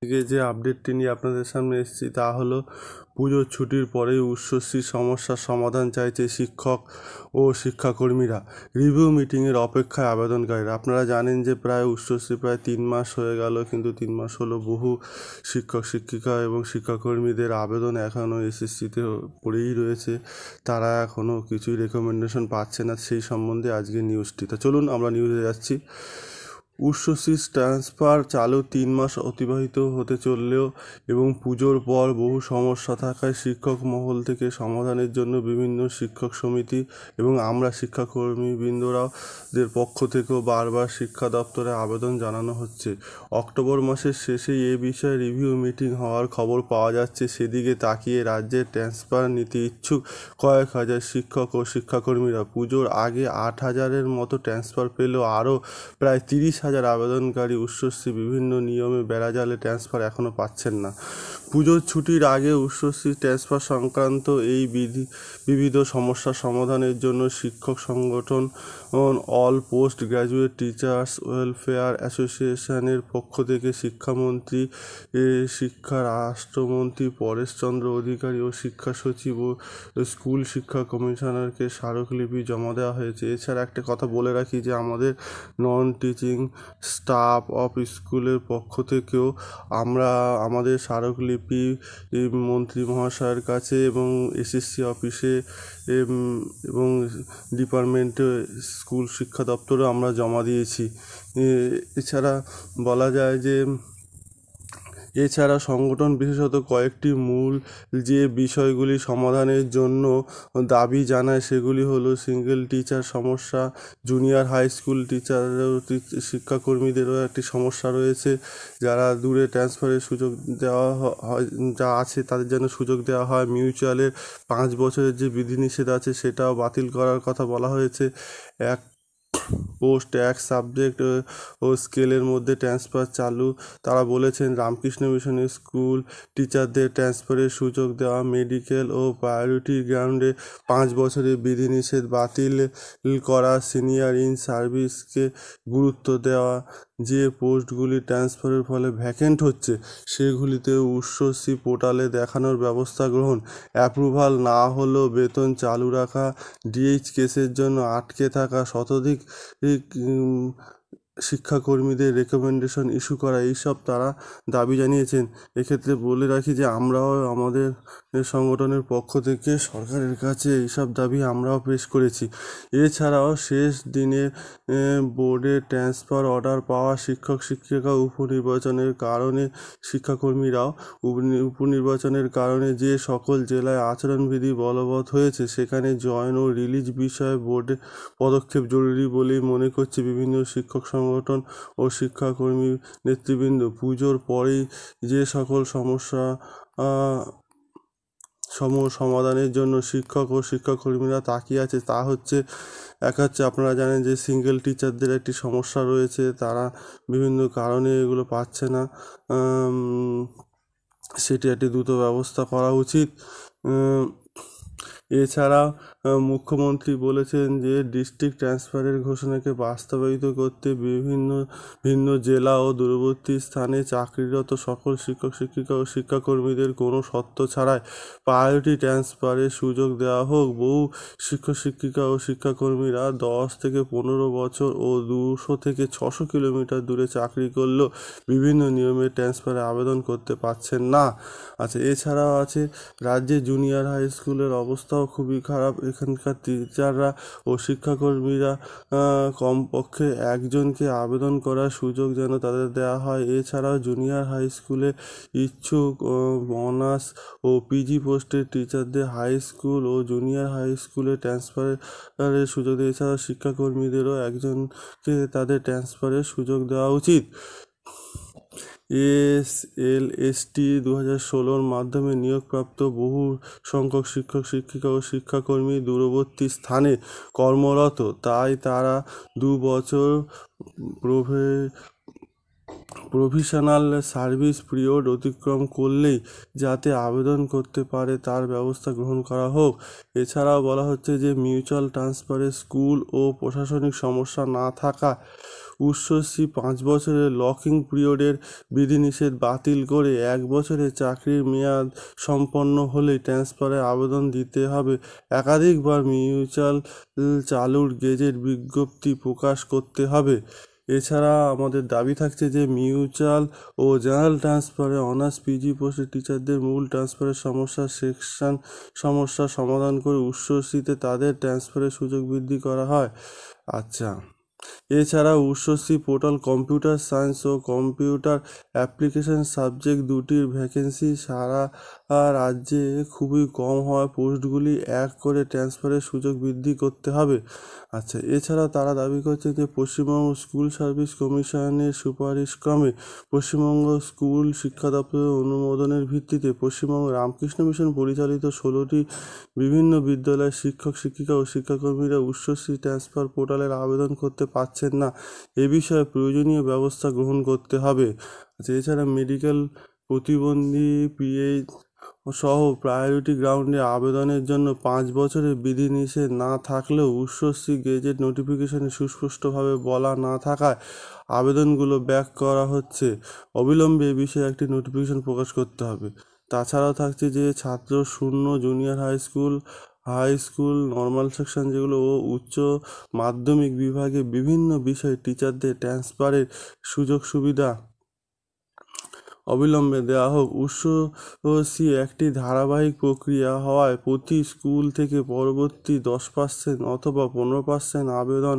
থেকে যে আপডেটটি নিয়ে আপনাদের সামনে এসেছি তা হলো পুজোর ছুটির পরেই উচ্চশ্রী সমস্যার সমাধান চাইছে শিক্ষক ও শিক্ষাকর্মীরা। রিভিউ মিটিংয়ের অপেক্ষায় আবেদনকারীরা। আপনারা জানেন যে উচ্চশ্রী প্রায় 3 মাস হয়ে গেল, কিন্তু 3 মাস হলো বহু শিক্ষক শিক্ষিকা এবং শিক্ষাকর্মীদের আবেদন এখনও এসএসসিতে পড়েই রয়েছে। তারা এখনও কিছুই রেকমেন্ডেশন পাচ্ছে না। সেই সম্বন্ধে আজকে নিউজটি। তো চলুন আমরা নিউজে যাচ্ছি। উচ্চশ্রী ট্রান্সফার চালু 3 মাস অতিবাহিত হতে চললেও এবং পুজোর পর বহু সমস্যা থাকায় শিক্ষক মহল থেকে সমাধানের জন্য বিভিন্ন শিক্ষক সমিতি এবং আমরা শিক্ষাকর্মীবৃন্দদের পক্ষ থেকেও বারবার শিক্ষা দপ্তরে আবেদন জানানো হচ্ছে। অক্টোবর মাসের শেষেই এ বিষয়ে রিভিউ মিটিং হওয়ার খবর পাওয়া যাচ্ছে। সেদিকে তাকিয়ে রাজ্যের ট্রান্সফার নিতে ইচ্ছুক কয়েক হাজার শিক্ষক ও শিক্ষাকর্মীরা। পুজোর আগে 8,000-এর মতো ট্রান্সফার পেলেও আরও প্রায় 30,000 আবেদনকারী উচ্চশ্রী বিভিন্ন নিয়মে বেড়াজালে ট্রান্সফার এখনও পাচ্ছেন না। পুজোর ছুটির আগে উচ্চশ্রী ট্রান্সফার সংক্রান্ত এই বিবিধ সমস্যা সমাধানের জন্য শিক্ষক সংগঠন all post graduate teachers welfare অ্যাসোসিয়েশনের পক্ষ থেকে শিক্ষামন্ত্রী, শিক্ষা রাষ্ট্রমন্ত্রী পরেশচন্দ্র অধিকারী ও শিক্ষা সচিব ও স্কুল শিক্ষা কমিশনারকে স্মারকলিপি জমা দেওয়া হয়েছে। এছাড়া একটা কথা বলে রাখি যে আমাদের নন টিচিং স্টাফ অফ স্কুলের পক্ষ থেকেও আমরা আমাদের স্মারকলিপি মন্ত্রী মহাশয়ের কাছে এবং এসএসসি অফিসে এবং ডিপার্টমেন্টে স্কুল শিক্ষা দপ্তরে আমরা জমা দিয়েছি। এছাড়া বলা যায় যে এছাড়া সংগঠন বিশেষত কয়েকটি মূল যে বিষয়গুলি সমাধানের জন্য দাবি জানায় সেগুলি হলো সিঙ্গেল টিচার সমস্যা, জুনিয়র হাই স্কুল টিচারেরও শিক্ষাকর্মীদেরও একটি সমস্যা রয়েছে, যারা দূরে ট্রান্সফারের সুযোগ দেওয়া হয় যা আছে তাদের যেন সুযোগ দেওয়া হয়। মিউচুয়ালের 5 বছরের যে বিধিনিষেধ আছে সেটাও বাতিল করার কথা বলা হয়েছে। এক পোস্ট এক সাবজেক্ট ও স্কেলের মধ্যে ট্রান্সফার চালু। তারা বলেছেন রামকৃষ্ণ মিশনের স্কুল টিচারদের ট্রান্সফারের সুযোগ দেওয়া, মেডিকেল ও প্রায়োরিটি গ্রাউন্ডে 5 বছরের বিধিনিষেধ বাতিল করা, সিনিয়র ইন সার্ভিসকে গুরুত্ব দেওয়া, যে পোস্টগুলি ট্রান্সফারের ফলে ভ্যাকেন্ট হচ্ছে সেগুলিতে উচ্চশ্রী পোর্টালে দেখানোর ব্যবস্থা গ্রহণ, অ্যাপ্রুভাল না হলেও বেতন চালু রাখা, ডিএইচ কেসের জন্য আটকে থাকা শতাধিক শিক্ষাকর্মীদের রেকমেন্ডেশন ইস্যু করা, এইসব তারা দাবি জানিয়েছেন। এক্ষেত্রে বলে রাখি যে আমরাও আমাদের সংগঠনের পক্ষ থেকে সরকারের কাছে এইসব দাবি আমরাও পেশ করেছি। এছাড়াও শেষ দিনে বোর্ডে ট্রান্সফার অর্ডার পাওয়া শিক্ষক শিক্ষিকা উপনির্বাচনের কারণে শিক্ষাকর্মীরাও উপনির্বাচনের কারণে যে সকল জেলায় আচরণবিধি বলবৎ হয়েছে সেখানে জয়েন ও রিলিজ বিষয়ে বোর্ডে পদক্ষেপ জরুরি বলেই মনে করছে বিভিন্ন শিক্ষক সংগঠন ও শিক্ষাকর্মী নেতৃবৃন্দ। পুজোর পরেই যে সকল সমস্যা সমাধানের জন্য শিক্ষক ও শিক্ষাকর্মীরা তাকিয়ে আছে তা হচ্ছে আপনারা জানেন যে সিঙ্গেল টিচারদের একটি সমস্যা রয়েছে, তারা বিভিন্ন কারণে এগুলো পাচ্ছে না, সেটি একটি দ্রুত ব্যবস্থা করা উচিত। এছাড়া মুখ্যমন্ত্রী বলেছেন যে ডিস্ট্রিক্ট ট্রান্সফারের ঘোষণাকে বাস্তবায়িত করতে ভিন্ন জেলা ও দূরবর্তী স্থানে চাকরিরত সকল শিক্ষক শিক্ষিকা ও শিক্ষাকর্মীদের কোনো শর্ত ছাড়াই প্রায়োরিটি ট্রান্সফারের সুযোগ দেওয়া হোক। বহু শিক্ষক শিক্ষিকা ও শিক্ষাকর্মীরা 10 থেকে 15 বছর ও 200 থেকে 600 কিলোমিটার দূরে চাকরি করলেও বিভিন্ন নিয়মে ট্রান্সফারে আবেদন করতে পারছেন না। আচ্ছা, এছাড়াও আছে রাজ্যে জুনিয়র হাই স্কুলের অবস্থাও খুবই খারাপ। এখানকার টিচাররা ও শিক্ষাকর্মীরা কমপক্ষে একজনকে আবেদন করার সুযোগ যেন তাদের দেওয়া হয়। এছাড়াও জুনিয়র হাই স্কুলে ইচ্ছুক অনার্স ও পিজি পোস্টের টিচারদের হাই স্কুল ও জুনিয়র হাই স্কুলে ট্রান্সফারের সুযোগ দেয়। এছাড়াও শিক্ষাকর্মীদেরও একজনকে তাদের ট্রান্সফারের সুযোগ দেওয়া উচিত। এসএলএসটি 2016 মাধ্যমে নিয়োগপ্রাপ্ত বহু সংখ্যক শিক্ষক শিক্ষিকা ও শিক্ষাকর্মী দূরবর্তী স্থানে কর্মরত, তাই তারা 2 বছর প্রভিশনাল সার্ভিস পিরিয়ড অতিক্রম করলেই যাতে আবেদন করতে পারে তার ব্যবস্থা গ্রহণ করা হোক। এছাড়াও বলা হচ্ছে যে মিউচুয়াল ট্রান্সফারে স্কুল ও প্রশাসনিক সমস্যা না থাকা উচ্চশিক্ষা 5 বছরের লকিং পিরিয়ডের বিধিনিষেধ বাতিল করে 1 বছরের চাকরির মেয়াদ সম্পন্ন হলেই ট্রান্সফারের আবেদন দিতে হবে। একাধিকবার মিউচুয়াল চালুর গেজেট বিজ্ঞপ্তি প্রকাশ করতে হবে। এছাড়া আমাদের দাবি থাকছে যে মিউচুয়াল ও জেনারেল ট্রান্সফারে অনার্স পিজি পোস্টের টিচারদের মূল ট্রান্সফারের সমস্যার সমাধান করে উচ্চশিক্ষাতে তাদের ট্রান্সফারের সুযোগ বৃদ্ধি করা হয়। আচ্ছা, এছাড়া উচ্চশিক্ষা পোর্টাল কম্পিউটার সায়েন্স ও কম্পিউটার অ্যাপ্লিকেশন সাবজেক্ট দুটির ভ্যাকেন্সি সারা রাজ্যে খুবই কম হওয়ায় পোস্টগুলি এক করে ট্রান্সফারের সুযোগ বৃদ্ধি করতে হবে। আচ্ছা, এছাড়া তারা দাবি করছে যে পশ্চিমবঙ্গ স্কুল সার্ভিস কমিশনের সুপারিশক্রমে পশ্চিমবঙ্গ স্কুল শিক্ষা দপ্তরের অনুমোদনের ভিত্তিতে পশ্চিমবঙ্গ রামকৃষ্ণ মিশন পরিচালিত 16টি বিভিন্ন বিদ্যালয়ের শিক্ষক শিক্ষিকা ও শিক্ষাকর্মীরা উচ্চশিক্ষা ট্রান্সফার পোর্টালের আবেদন করতে পারছেন না। এ বিষয়ে প্রয়োজনীয় ব্যবস্থা গ্রহণ করতে হবে। আচ্ছা, এছাড়া মেডিকেল প্রতিবন্ধী পিএইচ সহ প্রায়োরিটি গ্রাউন্ডে আবেদনের জন্য 5 বছরের বিধিনিষেধ না থাকলেও উচ্চশিক্ষা গেজেট নোটিফিকেশনে সুস্পষ্টভাবে বলা না থাকায় আবেদনগুলো ব্যাক করা হচ্ছে। অবিলম্বে এ বিষয়ে একটি নোটিফিকেশন প্রকাশ করতে হবে। তাছাড়াও থাকছে যে ছাত্র শূন্য junior high school normal section যেগুলো ও উচ্চ মাধ্যমিক বিভাগে বিভিন্ন বিষয়ে টিচারদের ট্রান্সফারের সুযোগ সুবিধা অবিলম্বে দেওয়া হোক। উচ্চশিক্ষা একটি ধারাবাহিক প্রক্রিয়া হওয়ায় প্রতি স্কুল থেকে পরবর্তী 10% অথবা 15% আবেদন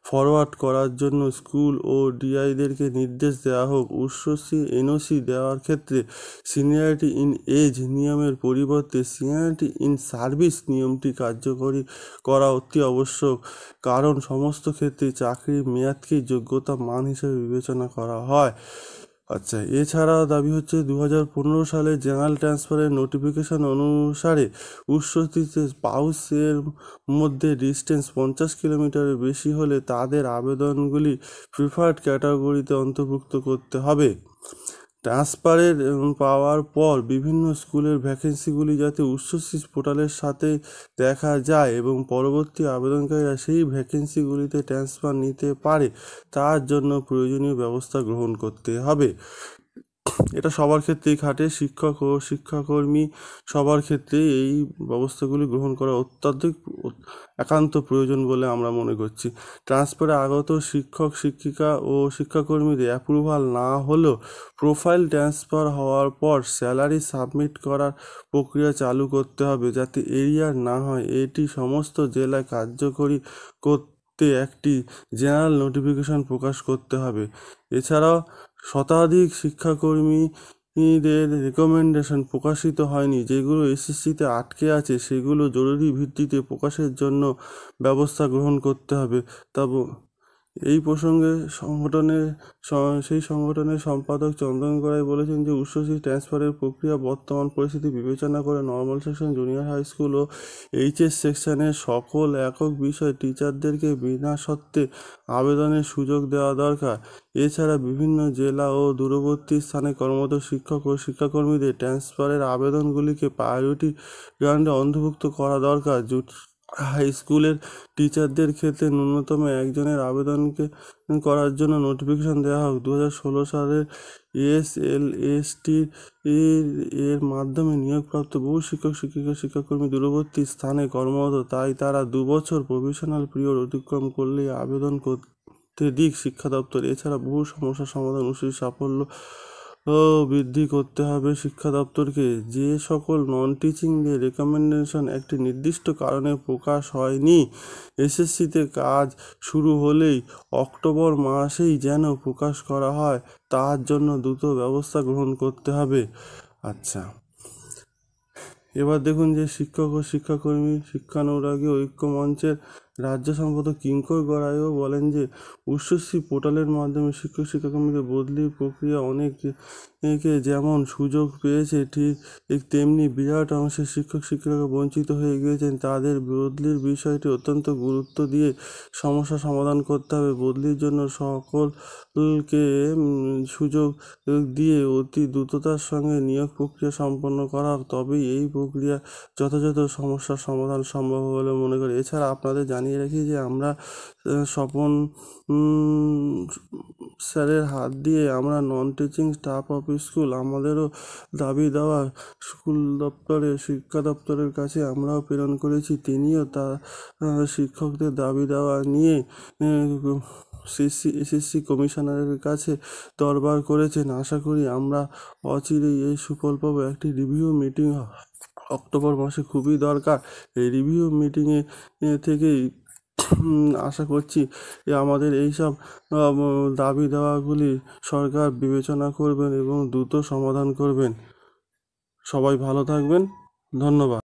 ফরওয়ার্ড করার জন্য স্কুল ও ডিআইদেরকে নির্দেশ দেওয়া হোক। উচ্চশিক্ষা এনওসি দেওয়ার ক্ষেত্রে সিনিয়রিটি ইন এজ নিয়মের পরিবর্তে সিনিয়রিটি ইন সার্ভিস নিয়মটি কার্যকরী করা অতি আবশ্যক, কারণ সমস্ত ক্ষেত্রে চাকরির মেয়াদকেই যোগ্যতা মান হিসেবে বিবেচনা করা হয়। আচ্ছা, এছাড়াও দাবি হচ্ছে 2015 সালে জেনারেল ট্রান্সফারের নোটিফিকেশন অনুসারে উচ্চশিক্ষাতে স্পাউসের মধ্যে ডিস্টেন্স 50 কিলোমিটারের বেশি হলে তাদের আবেদনগুলি প্রিফার্ড ক্যাটাগরিতে অন্তর্ভুক্ত করতে হবে। ট্রান্সফারের পাওয়ার পর বিভিন্ন স্কুলের ভ্যাকেন্সিগুলি যাতে উচ্চশিক্ষা পোর্টালের সাথে দেখা যায় এবং পরবর্তী আবেদনকারীরা সেই ভ্যাকেন্সিগুলিতে ট্রান্সফার নিতে পারে তার জন্য প্রয়োজনীয় ব্যবস্থা গ্রহণ করতে হবে। এটা সবার ক্ষেত্রেই খাটে, শিক্ষক ও শিক্ষাকর্মী সবার ক্ষেত্রেই এই ব্যবস্থাগুলি গ্রহণ করা অত্যাধিক একান্ত প্রয়োজন বলে আমরা মনে করছি। ট্রান্সফারে আগত শিক্ষক শিক্ষিকা ও শিক্ষাকর্মীদের অ্যাপ্রুভাল না হলেও প্রোফাইল ট্রান্সফার হওয়ার পর স্যালারি সাবমিট করার প্রক্রিয়া চালু করতে হবে যাতে এরিয়ার না হয়। এটি সমস্ত জেলায় কার্যকরী করতে একটি জেনারেল নোটিফিকেশন প্রকাশ করতে হবে। এছাড়াও শতাধিক শিক্ষাকর্মীদের রেকমেন্ডেশন প্রকাশিত হয়নি, যেগুলো এসএসসিতে আটকে আছে, সেগুলো জরুরি ভিত্তিতে প্রকাশের জন্য ব্যবস্থা গ্রহণ করতে হবে। এই প্রসঙ্গে সেই সংগঠনের সম্পাদক চন্দন গড়াই বলেছেন যে উচ্চশিক্ষা ট্রান্সফারের প্রক্রিয়া বর্তমান পরিস্থিতি বিবেচনা করে normal section, junior high school ও এইচএস সেকশনের সকল একক বিষয় টিচারদেরকে বিনা শর্তে আবেদনের সুযোগ দেওয়া দরকার। এছাড়া বিভিন্ন জেলা ও দূরবর্তী স্থানে কর্মরত শিক্ষক ও শিক্ষাকর্মীদের ট্রান্সফারের আবেদনগুলিকে প্রায়োরিটি গ্রাউন্ডে অন্তর্ভুক্ত করা দরকার। হাই স্কুলের টিচারদের ক্ষেত্রে ন্যূনতম একজনের আবেদনকে করার জন্য নোটিফিকেশন দেওয়া হোক। 2016 সালের এসএলএসটি এর মাধ্যমে নিয়োগপ্রাপ্ত বহু শিক্ষক শিক্ষিকা শিক্ষাকর্মী দূরবর্তী স্থানে কর্মরত, তাই তারা 2 বছর প্রভিশনাল পিরিয়ড অতিক্রম করলেই আবেদন করতে দিক শিক্ষা দপ্তর। এছাড়া বহু সমস্যার সমাধান উচিত সাফল্য বৃদ্ধি করতে হবে শিক্ষা দপ্তরকে। যে সকল নন টিচিংদের রেকমেন্ডেশন একটি নির্দিষ্ট কারণে প্রকাশ হয়নি, এসএসসিতে কাজ শুরু হলেই অক্টোবর মাসেই যেন প্রকাশ করা হয়, তার জন্য দ্রুত ব্যবস্থা গ্রহণ করতে হবে। আচ্ছা, এবার দেখুন যে শিক্ষক ও শিক্ষাকর্মী শিক্ষানুরাগী ঐক্য মঞ্চের রাজ্য সম্পাদক কিঙ্কর গড়াইও বলেন যে উচ্চশিক্ষা পোর্টালের মাধ্যমে শিক্ষক শিক্ষাকর্মীদের বদলির প্রক্রিয়া অনেকে যেমন সুযোগ পেয়েছে, ঠিক তেমনি বিরাট অংশের শিক্ষক শিক্ষিকারা বঞ্চিত হয়ে গিয়েছেন। তাদের বদলির বিষয়টি অত্যন্ত গুরুত্ব দিয়ে সমস্যা সমাধান করতে হবে। বদলির জন্য সকলকে সুযোগ দিয়ে অতি দ্রুততার সঙ্গে নিয়োগ প্রক্রিয়া সম্পন্ন করা হোক, তবেই এই প্রক্রিয়া যথাযথ সমস্যার সমাধান সম্ভব বলে মনে করি। এছাড়া আপনাদের জানিয়ে রাখি যে আমরা স্বপন স্যারের হাত দিয়ে আমরা non teaching staff of school আমাদেরও দাবি দেওয়া স্কুল দপ্তরের শিক্ষা দপ্তরের কাছে আমরাও প্রেরণ করেছি। তিনিও তার শিক্ষকদের দাবি দেওয়া নিয়ে এসএসসি কমিশনারের কাছে দরবার করেছেন। আশা করি আমরা অচিরেই এই সুফল পাবো। একটি রিভিউ মিটিং অক্টোবর মাসে খুবই দরকার। এই রিভিউ মিটিংয়ে থেকেই আশা করছি আমাদের এইসব দাবি দেওয়াগুলি সরকার বিবেচনা করবেন এবং দ্রুত সমাধান করবেন। সবাই ভালো থাকবেন, ধন্যবাদ।